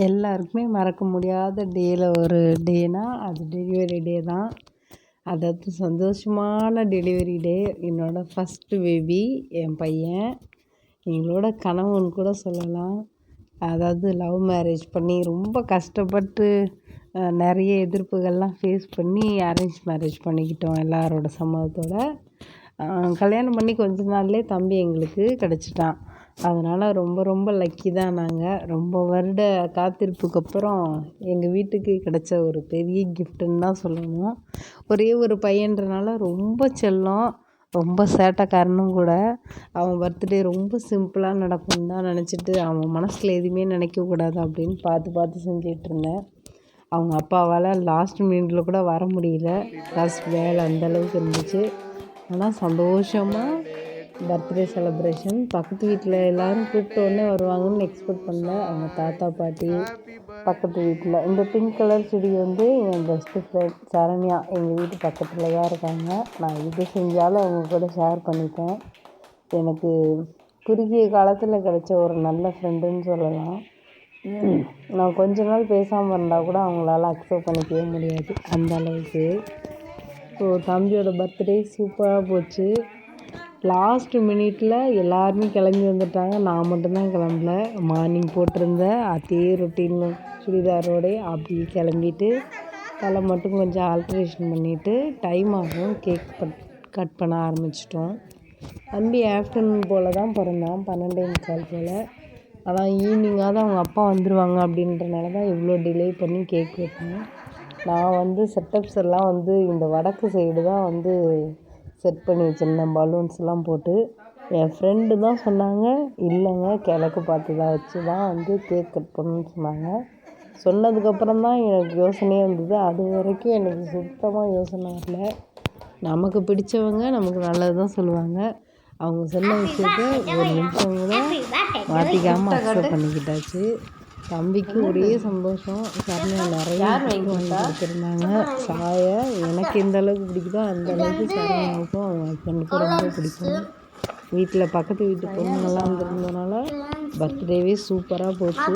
எல்லாருக்குமே மறக்க முடியாத டேயில் ஒரு டேனா அது டெலிவரி டே தான். அதாவது சந்தோஷமான டெலிவரி டே. என்னோடய ஃபஸ்ட்டு பேபி என் பையன். எங்களோட கனவுன்னு கூட சொல்லலாம். அதாவது லவ் மேரேஜ் பண்ணி ரொம்ப கஷ்டப்பட்டு நிறைய எதிர்ப்புகள்லாம் ஃபேஸ் பண்ணி அரேஞ்ச் மேரேஜ் பண்ணிக்கிட்டோம் எல்லாரோட சம்மதத்தோட. கல்யாணம் பண்ணி கொஞ்ச நாள்லேயே தம்பி எங்களுக்கு கிடச்சிட்டான். அதனால் ரொம்ப ரொம்ப லக்கி தான் நாங்கள். ரொம்ப வருட காத்திருப்புக்கு அப்புறம் எங்கள் வீட்டுக்கு கிடச்ச ஒரு பெரிய கிஃப்ட்டுன்னு தான் சொல்லணும். ஒரே ஒரு பையன்றனால ரொம்ப செல்லம், ரொம்ப சேட்டைக்காரனும் கூட. அவன் பர்த்டே ரொம்ப சிம்பிளாக நடக்கும்னு தான் நினச்சிட்டு அவன் மனசில் எதுவுமே நினைக்கக்கூடாது அப்படின்னு பார்த்து பார்த்து செஞ்சிகிட்ருந்தேன். அவங்க அப்பாவால் லாஸ்ட் மினிட்ல கூட வர முடியல. ப்ளஸ் வேலை அந்தளவுக்கு இருந்துச்சு. ஆனால் சந்தோஷமாக பர்த்டே செலிப்ரேஷன். பக்கத்து வீட்டில் எல்லோரும் கூப்பிட்ட உடனே வருவாங்கன்னு எக்ஸ்பெக்ட் பண்ணல. அவங்க தாத்தா பாட்டி பக்கத்து வீட்டில். இந்த பிங்க் கலர் செடி வந்து என் பெஸ்ட்டு ஃப்ரெண்ட் சரண்யா எங்கள் வீட்டு பக்கத்தில் தான் இருக்காங்க. நான் இது செஞ்சாலும் அவங்க கூட ஷேர் பண்ணிப்பேன். எனக்கு குறுகிய காலத்தில் கிடைச்ச ஒரு நல்ல ஃப்ரெண்டுன்னு சொல்லலாம். நான் கொஞ்ச நாள் பேசாமல் இருந்தால் கூட அவங்களால அக்செப்ட் பண்ணிக்கவே முடியாது அந்த அளவுக்கு. ஸோ தம்பியோட பர்த்டே சூப்பராக போச்சு. லாஸ்ட் மினிட்ல எல்லாருமே கிளம்பி வந்துட்டாங்க. நான் மட்டும்தான் கிளம்பல. மார்னிங் போட்டிருந்த அதே ரொட்டீன் சுடிதாரோடே அப்படி கிளம்பிட்டு தலை மட்டும் கொஞ்சம் ஆல்ட்ரேஷன் பண்ணிவிட்டு டைம் ஆகும் கேக் கட் பண்ண ஆரம்பிச்சிட்டோம். தம்பி ஆஃப்டர்நூன் போல் தான் பிறந்தான், 12:45 போல். ஆனால் ஈவினிங்காவது அவங்க அப்பா வந்துடுவாங்க அப்படின்றனால தான் இவ்வளோ டிலே பண்ணி கேக் வெட்டினேன். நான் வந்து செட்டப்ஸ் எல்லாம் வந்து இந்த வடக்கு சைடு தான் செட் பண்ணி வச்சுருந்தேன் பலூன்ஸ்லாம் போட்டு. என் ஃப்ரெண்டு தான் சொன்னாங்க, இல்லைங்க கிழக்கு பார்த்து தான் வச்சு தான் கேக் கட் பண்ணணும்னு சொன்னாங்க. சொன்னதுக்கப்புறம் தான் எனக்கு யோசனையே வந்தது. அது வரைக்கும் எனக்கு சுத்தமாக யோசனை வரல. நமக்கு பிடிச்சவங்க நமக்கு நல்லது தான் சொல்லுவாங்க. அவங்க சொன்ன விஷயத்த ஒரு நிமிஷம் கூட மாற்றிக்காமல் அக்செப்ட் பண்ணிக்கிட்டாச்சு. தம்பிக்கு ஒரே சந்தோஷம். சரண்யா நிறைய வாங்கி கொடுத்துருந்தாங்க. சாய எனக்கு எந்த அளவுக்கு பிடிக்குதோ அந்த அளவுக்கு சரண்யாவுக்கும் அவங்க ஹஸ்பண்டுக்கும் ரொம்ப பிடிக்கும். வீட்டில் பக்கத்து வீட்டு பொண்ணுங்கள்லாம் வந்துருந்ததுனால பர்த்டேவே சூப்பராக போச்சு.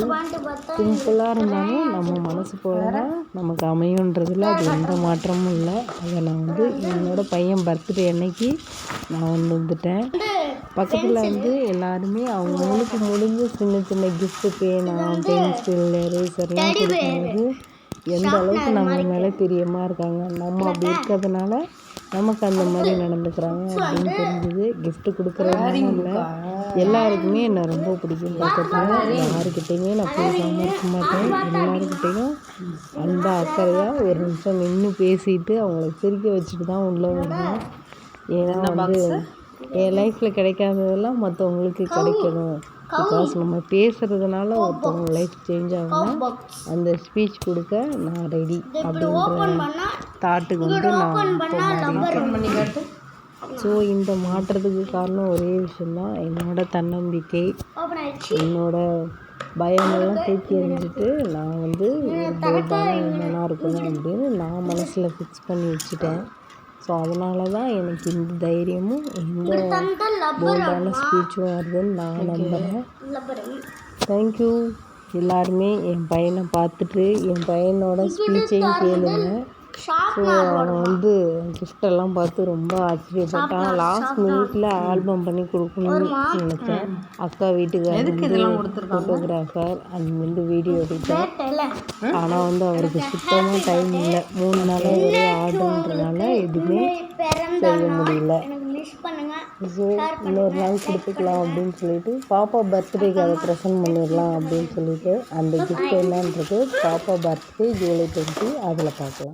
சிம்பிளாக இருந்தாலும் நம்ம மனசு போல தான் நமக்கு அமையுன்றதில் அது எந்த மாற்றமும் இல்லை. அதை நான் என்னோடய பையன் பர்த்டே அன்னைக்கு நான் வந்துட்டேன். பக்கத்தில் எல்லாருமே அவங்களுக்கு முடிஞ்ச சின்ன சின்ன கிஃப்ட்டு, பேனா, பென்சில், எரேசர்லாம் கொடுக்கும்போது எந்த அளவுக்கு நம்ம மேலே பிரியமாக இருக்காங்க. நம்ம அப்படி இருக்கிறதுனால நமக்கு அந்த மாதிரி நடந்துக்கிறாங்க அப்படின்னு தெரிஞ்சுது. கிஃப்ட்டு கொடுக்குறதுனால இல்லை, எல்லாருக்குமே என்னை ரொம்ப பிடிக்கும். பக்கத்தில் யாருக்கிட்டையுமே நான் பேசாமல் இருக்க மாட்டேன். எல்லாருக்கிட்டையும் அந்த அக்கறையாக ஒரு நிமிஷம் நின்று பேசிட்டு அவங்கள சிரிக்க வச்சுட்டு தான் உள்ளே வருவேன். ஏன்னா என் லைஃப்பில் கிடைக்காததெல்லாம் மற்றவங்களுக்கு கிடைக்கணும். பிகாஸ் நம்ம பேசுகிறதுனால ஒருத்தவங்க லைஃப் சேஞ்ச் ஆகணும். அந்த ஸ்பீச் கொடுக்க நான் ரெடி அப்படின்ற தாட்டுக்கு நான் மாறிட்டேன். ஸோ இந்த மாற்றத்துக்கு காரணம் ஒரே விஷயந்தான், என்னோடய தன்னம்பிக்கை. என்னோடய பயமெல்லாம் தூக்கி எறிஞ்சிட்டு நான் போல்டான உமனாக இருக்கணும் அப்படின்னு நான் மனசில் ஃபிக்ஸ் பண்ணி வச்சுட்டேன். ஸோ அதனால தான் எனக்கு இந்த தைரியமும் இந்த போல்டான ஸ்பீச்சும் வருதுன்னு நான் நம்புகிறேன். தேங்க்யூ. எல்லாருமே என் பையனை பார்த்துட்டு என் பையனோட ஸ்பீச்சையும் கேளுங்க. ஸோ அவன் கிஃப்டெல்லாம் பார்த்து ரொம்ப ஆச்சரியப்பட்டான். லாஸ்ட் மினிட்ல ஆல்பம் பண்ணி கொடுக்கணும்னு நினச்சேன். அக்கா வீட்டுக்கு ஃபோட்டோகிராஃபர் அண்ட் வீடியோ எடிட்டர். ஆனால் அவருக்கு சுத்தமாக டைம் இல்லை. 3 நாளாக ஒரே ஆர்டர்ன்றனால எதுவுமே செய்ய முடியல. ஸோ இன்னொரு நாள் கொடுத்துக்கலாம் அப்படின்னு சொல்லிட்டு பாப்பா பர்த்டேக்கு அதை ப்ரெசென்ட் பண்ணிடலாம் அப்படின்னு சொல்லிட்டு அந்த கிஃப்ட் என்னன்றது பாப்பா பர்த்டே ஜூலை 20 அதில் பார்க்கலாம்.